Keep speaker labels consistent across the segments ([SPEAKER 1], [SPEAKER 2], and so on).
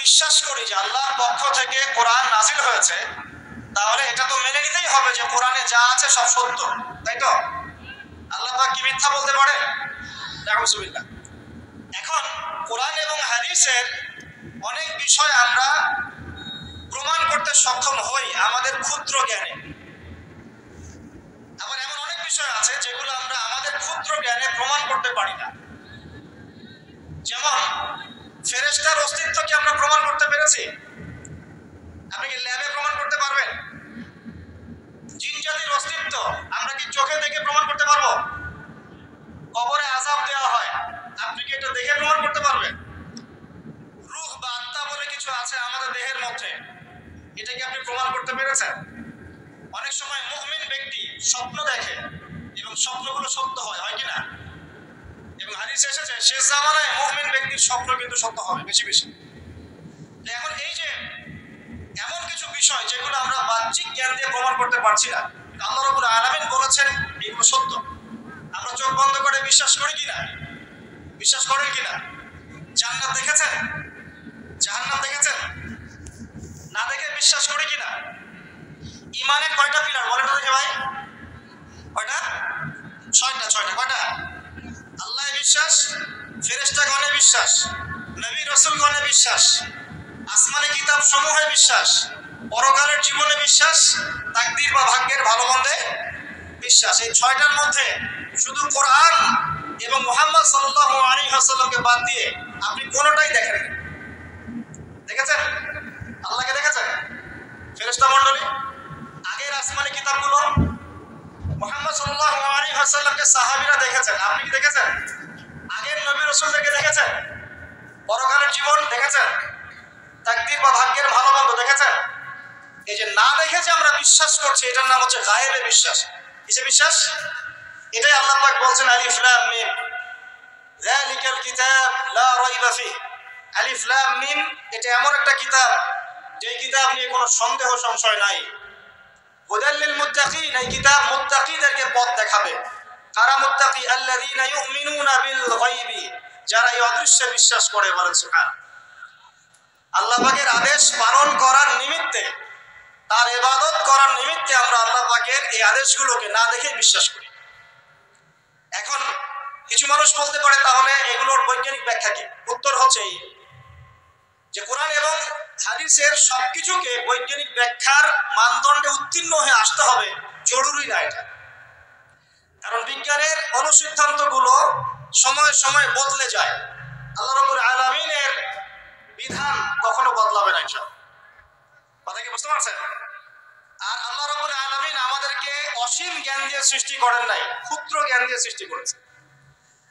[SPEAKER 1] বিশ্বাস করি যে আল্লাহর পক্ষ থেকে কোরআন নাজিল হয়েছে, তাহলে এটা তো মেনে নিতেই হবে যে কোরআনে যা আছে সব সত্য, তাই তো? আল্লাহ পাক কি মিথ্যা বলতে পারে? নাউজুবিল্লাহ। এখন কোরআন এবং হাদিসের অনেক বিষয় আমরা প্রমাণ করতে সক্ষম হই আমাদের ক্ষুদ্র জ্ঞানে। আবার এমন অনেক বিষয় আছে যেগুলো আমরা আমাদের ক্ষুদ্র জ্ঞানে প্রমাণ করতে পারি না। যেমন ফেরেশতার অস্তিত্ব কি আমরা প্রমাণ করতে পেরেছি? আপনি কি ল্যাবে প্রমাণ করতে পারবেন? জিন জাতির অস্তিত্ব আমরা কি চোখে দেখে প্রমাণ করতে পারবো? কবরে আযাব দেওয়া হয়, আপনি কি এটা দেখে প্রমাণ করতে পারবেন? রূহ বা আত্মা বলে কিছু আছে আমাদের দেহের মধ্যে, এটা কি আপনি প্রমাণ করতে পেরেছেন? অনেক সময় মুমিন ব্যক্তি স্বপ্ন দেখে এবং স্বপ্নগুলো সত্য হয়, হয় কি না? এবং হাদিসে এসেছে শেষ জামানায় মুমিন ব্যক্তির স্বপ্ন কিন্তু সত্য হবে বেশি বেশি। এখন এই যে এমন কিছু বিষয় যেগুলো আমরা বাহ্যিক জ্ঞান দিয়ে প্রমাণ করতে পারছি না, আল্লাহ রাব্বুল আলামিন বলেছেন এগুলো সত্য। আমরা চোখ বন্ধ করে বিশ্বাস করি কিনা? বিশ্বাস করেন কিনা? জান্নাত দেখেছেন? জাহান্নাম দেখেছেন? না দেখে বিশ্বাস করি কিনা? ইমানের কয়টা পিলার বলেন তো দেখে ভাই? কয়টা? ছয়টা। কয়টা? আল্লাহ বিশ্বাস, ফেরেশতাগণে বিশ্বাস, নবী রাসূলগণে বিশ্বাস, আসমানি কিতাব সমূহে বিশ্বাস, পরকালের জীবনে বিশ্বাস, তাকদীর বা ভাগ্যের ভালো মন্দে বিশ্বাস। এই ছয়টার মধ্যে শুধু কোরআন এবং মুহাম্মদ সাল্লাল্লাহু আলাইহি ওয়াসাল্লামকে বাদ দিয়ে আপনি কোনোটাই দেখেন না। দেখেছেন? আল্লাহকে দেখেছেন? ফেরেশতা মণ্ডলী, আগের আসমানি কিতাবগুলো, মুহাম্মদ সাল্লাল্লাহু আলাইহি ওয়াসাল্লামকে সাহাবীরা দেখেছেন, আপনি কি দেখেছেন? আগের নবী রাসূলদেরকে দেখেছেন? পরকালের জীবন দেখেছেন? তাকদীর বা ভাগ্যের ভালো মন্দ দেখেছেন? এই যে না দেখে যে আমরা বিশ্বাস করছি, এটার নাম হচ্ছে গায়েবে বিশ্বাস। কিসে বিশ্বাস? এটাই আল্লাহ পাক বলছেন আলিফ লাম মিম যালিকাল কিতাব লা রাইবা ফিহি। আলিফ লাম মিম এটা এমন একটা কিতাব যে কিতাব নিয়ে কোনো সন্দেহ সংশয় নাই। হুদাল লিল মুত্তাকিন, এই কিতাব মুত্তাকিদেরকে পথ দেখাবে। কারা মুত্তাকি? আল্লাযীনা ইউমিনুনা বিল গায়বি, যারা এই অদৃশ্যে বিশ্বাস করে। বলেন সুবহানাল্লাহ। আল্লাহ পাকের আদেশ পালন করার নিমিত্তে, তার ইবাদত করার নিমিত্তে আমরা আল্লাহ পাকের এই আদেশগুলোকে না দেখে বিশ্বাস করি। এখন কিছু মানুষ বলতে পারে তাহলে এগুলোর বৈজ্ঞানিক ব্যাখ্যা কি? উত্তর হচ্ছে এই যে কোরআন এবং হাদিসের সবকিছুকে বৈজ্ঞানিক ব্যাখ্যার মানদণ্ডে উত্তীর্ণ হয়ে আসতে হবে জরুরি না এটা। কারণ বিজ্ঞানের অনুসিদ্ধান্তগুলো সময়ে সময়ে বদলে যায়। আল্লাহ রাব্বুল আলামিনের বিধান কখনো বদলাবে না ইনশাআল্লাহ। কথা কি বুঝতে পারছেন? আর আল্লাহ রাব্বুল আলামিন আমাদেরকে অসীম জ্ঞান দিয়ে সৃষ্টি করেন নাই, ক্ষুদ্র জ্ঞান দিয়ে সৃষ্টি করেছেন।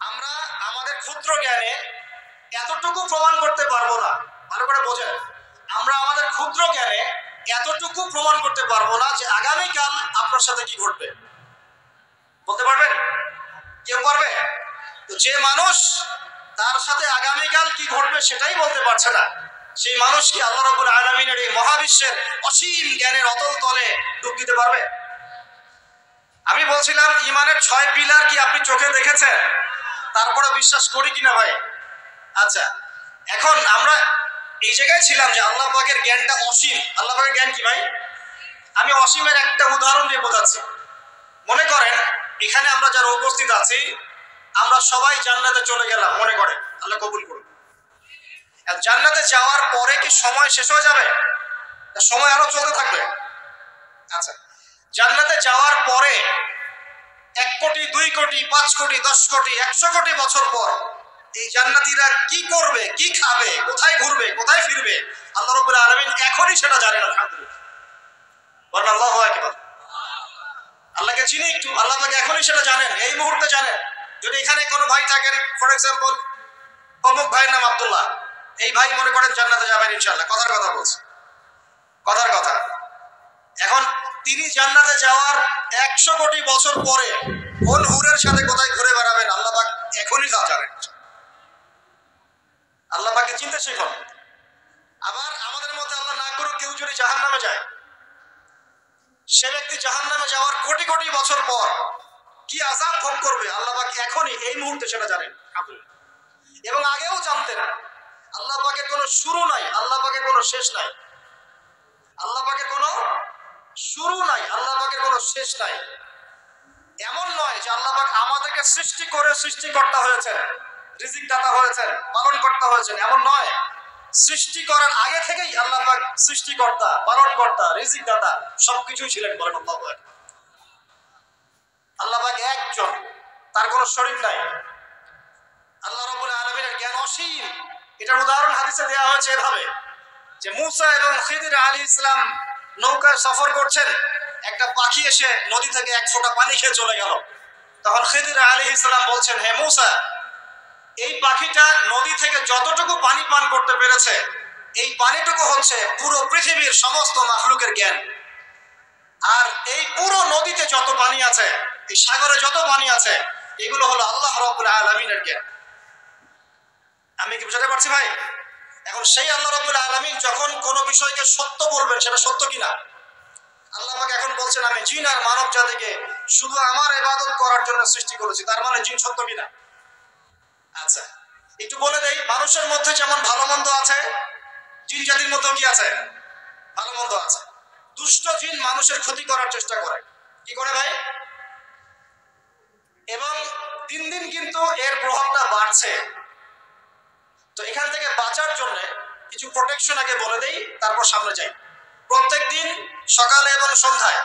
[SPEAKER 1] আমরা আমাদের ক্ষুদ্র জ্ঞানে এতটুকু প্রমাণ করতে পারবো না। ভালো করে বোঝেন, আমরা আমাদের ক্ষুদ্র জ্ঞানে এতটুকু প্রমাণ করতে পারবো না যে আগামীকাল আপনার সাথে কি ঘটবে। বলতে পারবেন? কেউ পারবে? তো যে মানুষ তার সাথে আগামীকাল কি ঘটবে সেটাই বলতে পারছে না, সেই মানুষ কি আল্লাহ রাব্বুল আলামিনের এই মহাবিশ্বের অসীম জ্ঞানের অতল তলে ডুব দিতে পারবে? আমি বলছিলাম ইমানের 6 পিলার কি আপনি চোখে দেখেছেন? তারপরে বিশ্বাস করি কিনা ভাই? আচ্ছা, এখন আমরা এই জায়গায় ছিলাম যে আল্লাহ পাকের জ্ঞানটা অসীম। আল্লাহ পাকের জ্ঞান কি ভাই? আমি অসীমের একটা উদাহরণ দিয়ে বোঝাচ্ছি। মনে করেন এখানে আমরা যারা উপস্থিত আছি আমরা সবাই জান্নাতে চলে গেলাম, মনে করেন, আল্লাহ কবুল করুন। জান্নাতে যাওয়ার পরে কি সময় শেষ হয়ে যাবে? সময় আরো চলতে থাকবে। আচ্ছা, জান্নাতে যাওয়ার পরে 1 কোটি, 2 কোটি, 5 কোটি, 10 কোটি, 100 কোটি বছর পর এই জান্নাতীরা কি করবে, কি খাবে, কোথায় ঘুরবে, কোথায় ফিরবে, আল্লাহ রাব্বুল আলামিন এখনই সেটা জানেন। আলহামদুলিল্লাহ, বলেন আল্লাহু আকবার। আল্লাহকে চিনি একটু, আল্লাহ পাক এখনই সেটা জানেন, এই মুহূর্তে জানেন। যদি এখানে কোনো ভাই থাকেন, ফর এক্সাম্পল অমুক ভাইয়ের নাম আব্দুল্লাহ, এই ভাই মনে করেন জান্নাতে যাবেন ইনশাআল্লাহ, কথার কথা বলছি, কথার কথা। এখন তিনি জান্নাতে যাওয়ার 100 কোটি বছর পরে কোন হুরের সাথে কোথায় ঘুরে বেড়াবেন আল্লাহ পাক এখনই তা জানেন। আল্লাহ পাককে চিনতে শিখুন। আবার আমাদের মধ্যে আল্লাহ না করুক কেউ যদি জাহান্নামে যায়, সে ব্যক্তি জাহান্নামে যাওয়ার কোটি কোটি বছর পর কি আযাব ভোগ করবে আল্লাহ পাক এখনই এই মুহূর্তে সেটা জানেন। এবং আগেও জানতেন। আল্লাহ পাকের কোনো শুরু নাই, আল্লাহ পাকের কোনো শেষ নাই। আল্লাহ পাকের কোনো শুরু নাই, আল্লাহ পাকের কোনো শেষ নাই। এমন নয় যে আল্লাহ পাক আমাদেরকে সৃষ্টি করে সৃষ্টিকর্তা হয়েছেন, রিজিক দাতা হয়েছেন, পালন কর্তা হয়েছেন, এমন নয়। সৃষ্টি করার আগে থেকেই আল্লাহ পাক সৃষ্টিকর্তা, পালন কর্তা, রিজিক দাতা সবকিছুই ছিলেন। বলেন আল্লাহু আকবার। আল্লাহ পাক একজন, তার কোনো শরীক নাই। আল্লাহ রাব্বুল আলামিনের জ্ঞান অসীম। এটার উদাহরণ হাদিসে দেওয়া হয়েছে এভাবে যে মুসা এবং খিদির আলাইহিস সালাম নৌকায় সফর করছেন, একটা পাখি এসে নদী থেকে এক ফোঁটা পানি খেয়ে চলে গেল। তখন খিদির আলাইহিস সালাম বলছেন, হে মুসা, এই পাখিটা নদী থেকে যতটুকু পানি পান করতে পেরেছে, এই পানিটুকু হচ্ছে পুরো পৃথিবীর সমস্ত মাখলুকের জ্ঞান। আর এই পুরো নদীতে যত পানি আছে, এই সাগরে যত পানি আছে, এগুলো হলো আল্লাহ রাব্বুল আলামিনের জ্ঞান। আমি কি বুঝাতে পারছি ভাই? এখন সেই আল্লাহ রাব্বুল আলামিন যখন কোনো বিষয়কে সত্য বলবেন, সেটা সত্য কিনা? আল্লাহ পাক এখন বলছেন, আমি জিন আর মানব জাতিকে শুধু আমার ইবাদত করার জন্য সৃষ্টি করেছি। তার মানে জিন সত্য কিনা? আচ্ছা, একটু বলে দেই, মানুষের মধ্যে যেমন ভালো মন্দ আছে, জিন জাতির মধ্যেও কি আছে? ভালো মন্দ আছে। দুষ্ট জিন মানুষের ক্ষতি করার চেষ্টা করে। কি করে ভাই? এবং দিন দিন কিন্তু এর প্রভাবটা বাড়ছে। তো এখান থেকে বাঁচার জন্য কিছু প্রোটেকশন আগে বলে দেই, তারপর সামনে যাই। প্রত্যেক দিন সকালে এবং সন্ধ্যায়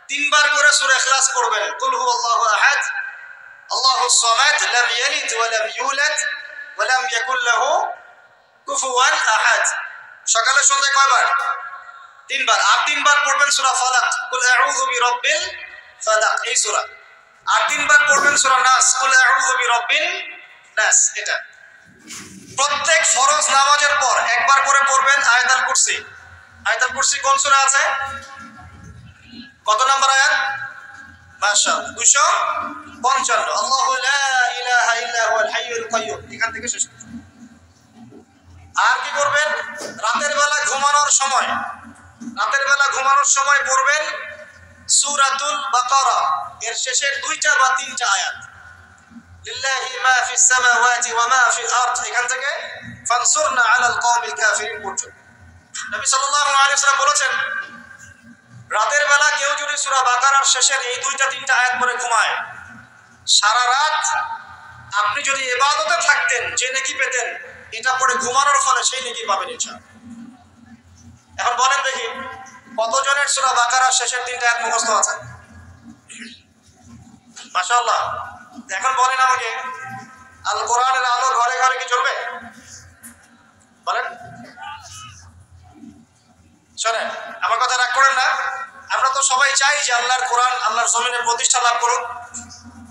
[SPEAKER 1] 3 বার করে সূরা ইখলাস পড়বেন। কুল হুয়াল্লাহু আহাদ, আল্লাহুস সামাদ, লাম ইয়ালিদ ওয়া লাম ইউলাদ ওয়া লাম ইয়াকুল লাহু কুফুয়ান আহাদ। সকালে সন্ধ্যায় কয়বার? 3 বার। আর 3 বার পড়বেন সূরা ফালাক, কুল আউযু বিরাব্বিল ফালাক, এই সূরা। আর 3 বার পড়বেন সূরা নাস, কুল আউযু বিরাব্বিন নাস। এটা প্রত্যেক ফরজ নামাজের পর একবার করে পড়বেন আয়াতুল কুরসি। আয়াতুল কুরসি কোন সূরা আছে? কত নাম্বার আয়াত? মাশাআল্লাহ, 255। আল্লাহু লা ইলাহা ইল্লা হুয়াল হাইয়ুল কাইয়্যুম, এখান থেকে শেষ। আর কি করবেন? রাতের বেলা ঘুমানোর সময় পড়বেন সূরাতুল বাকারা, এর শেষের 2টা বা 3টা আয়াত। লিল্লাহি মা ফিস সামাওয়াতি ওয়া মা ফিল আরদ, এখান থেকে ফানসুরনা আলাল কওমিল কাফিরিন পর্যন্ত। নবী সাল্লাল্লাহু আলাইহি ওয়াসাল্লাম বলেছেন, রাতের বেলা কেউ যদি সূরা বাকারার শেষের এই 2টা 3টা আয়াত পড়ে ঘুমায়, সারা রাত আপনি যদি ইবাদতে থাকতেন যে নেকি পেতেন, এটা পড়ে ঘুমানোর ফলে সেই নেকি পাবেন ইনশাআল্লাহ। এখন বলেন দেখি, কতজনের সূরা বাকারার শেষের 3টা আয়াত মুখস্থ আছে? মাশাআল্লাহ। এখন বলেন আমাকে, আল কোরআনের আলো ঘরে ঘরে কি জ্বলবে? বলেন। শোনেন, আমার কথা রাগ করেন না। আমরা তো সবাই চাই যে আল্লাহর কোরআন আল্লাহর জমিনে প্রতিষ্ঠা লাভ করুক,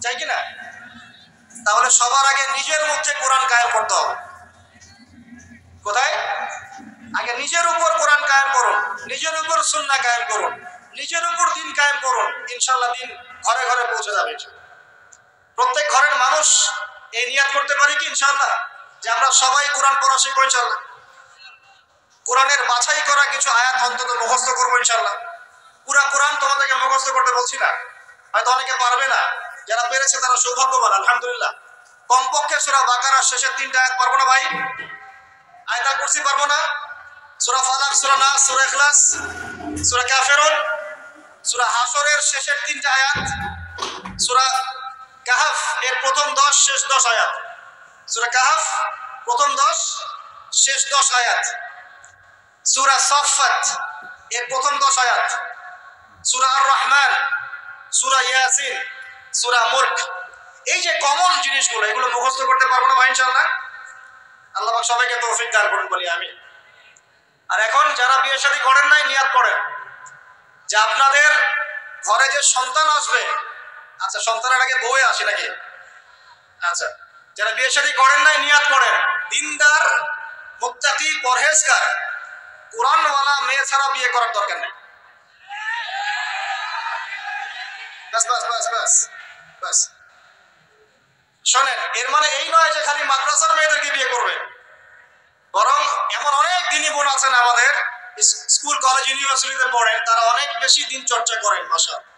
[SPEAKER 1] চাই কি না? তাহলে সবার আগে নিজের মধ্যে কোরআন কায়েম করতে হবে। কোথায়? আগে নিজের উপর কোরআন কায়েম করুন, নিজের উপর সুন্নাহ কায়েম করুন, নিজের উপর দিন কায়েম করুন। ইনশাআল্লাহ দিন ঘরে ঘরে পৌঁছে যাবে। প্রত্যেক ঘরের মানুষ এই নিয়াত করতে পারি কি ইনশাআল্লাহ যে আমরা সবাই কোরআন পড়া শিখবো ইনশাআল্লাহ। কোরআনের বাছাই করা কিছু আয়াত অন্তত মুখস্থ করবো ইনশাআল্লাহ। পুরা কোরআন তোমাদেরকে মুখস্থ করতে বলছি না, হয়তো অনেকে পারবে না, যারা পেরেছে তারা সৌভাগ্যবান, আলহামদুলিল্লাহ। কমপক্ষে সূরা বাকারার শেষের 3টা আয়াত পারবো না ভাই? আয়াতুল কুরসি পারবো না? সূরা ফালাক, সূরা নাস, সূরা ইখলাস, সূরা কাফিরুন, সূরা হাশরের শেষের 3টা আয়াত, সূরা কাহফ এর প্রথম 10 শেষ 10 আয়াত, সূরা কাহফ প্রথম 10 শেষ 10 আয়াত, সূরা সাফফাত এর প্রথম 10 আয়াত, সূরা আর রহমান, সূরা ইয়াসিন, সূরা মুলক। এই যে কমন জিনিসগুলো, এগুলো মুখস্থ করতে পারবো না ভাই ইনশাআল্লাহ? আল্লাহ পাক সবাইকে তৌফিক দান করুন বলি আমিন। আর এখন যারা বিয়ে শাদী করেন নাই, নিয়াত করেন যে আপনাদের ঘরে যে সন্তান আসবে, আচ্ছা সন্তানের আগে বউয়ে আসে নাকি? আচ্ছা, যারা বিয়ে শাদী করেন নাই নিয়াত করেন, দিনদার, মুত্তাকি, পরহেজগার, কোরআনওয়ালা মেয়ে ছাড়া বিয়ে করার দরকার নেই। বাস বাস বাস বাস বাস। শোনেন, এর মানে এই নয় যে খালি মাদ্রাসার মেয়েদেরকে বিয়ে করবে, বরং এমন অনেক দিনী বোন আছেন আমাদের স্কুল কলেজ ইউনিভার্সিটিতে পড়েন, তারা অনেক বেশি দিন চর্চা করেন। মাশাআল্লাহ।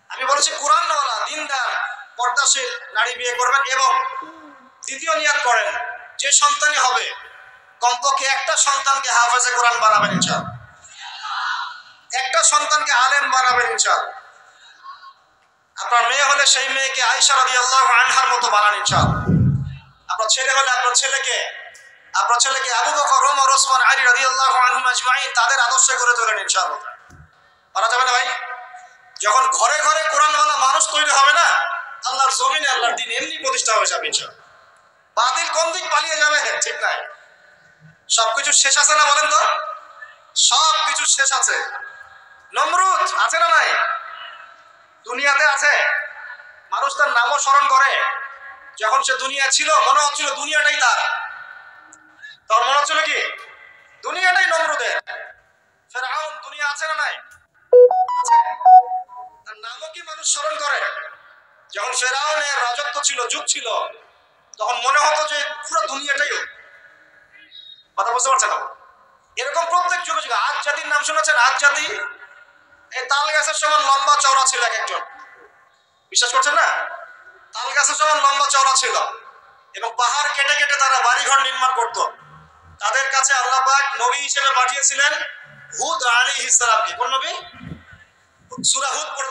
[SPEAKER 1] আমি বলেছি কোরআনওয়ালা দিনদার পর্দাশীল নারী বিয়ে করবেন। এবং দ্বিতীয় নিয়াত করেন, যে সন্তানই হবে কমপক্ষে একটা সন্তানকে হাফেজে কোরআন বানাবেন ইনশাআল্লাহ, একটা সন্তানকে আলেম বানাবেন ইনশাআল্লাহ। আপনার মেয়ে হলে সেই মেয়েকে আয়েশা রাদিয়াল্লাহু আনহার মতো বানান ইনশাআল্লাহ। আপনার ছেলে হলে আপনার ছেলেকে আবু বকর, ওমর, ওসমান, আলী রাদিয়াল্লাহু আনহুম আজমাইন তাদের আদর্শে করে তোলেন ইনশাআল্লাহ। পারা যাবে না ভাই? যখন ঘরে ঘরে কোরআনওয়ালা মানুষ তৈরি হবে না, আল্লাহর জমিনে আল্লাহর দ্বীন এমনি প্রতিষ্ঠা হয়ে যাবে ইনশাআল্লাহ। বাতিল কোন দিক পালিয়ে যাবে ঠিক নাই? সবকিছু শেষ আছে না বলেন তো? সবকিছু শেষ আছে। নমরুদ আছে না নাই? দুনিয়াতে আছে। মানুষ তার নামও স্মরণ করে। যখন সে দুনিয়া ছিল মনে হচ্ছিল দুনিয়াটাই তার মনে হচ্ছিল কি দুনিয়াটাই নমরুদের। ফেরাউন দুনিয়া আছে না নাই? তার নামও কি মানুষ স্মরণ করে? যখন ফেরাউনের রাজত্ব ছিল, যুগ ছিল, তখন মনে হতো যে পুরো দুনিয়াটাই ওর। কথা বুঝতে পারছেন না? এরকম প্রত্যেক যুগে যুগে। আজ জাতির নাম শুনেছেন? আজ জাতি এই তাল গাছের সমান লম্বা চওড়া ছিল এক একজন। বিশ্বাস করছেন না? তাল গাছের সমান লম্বা চওড়া ছিল এবং পাহাড় কেটে কেটে তারা বাড়িঘর নির্মাণ করত। তাদের কাছে আল্লাহ পাক নবী হিসেবে পাঠিয়েছিলেন হুদ আলাইহিস সালামকে। কোন নবী? সূরা হুদ পড়ে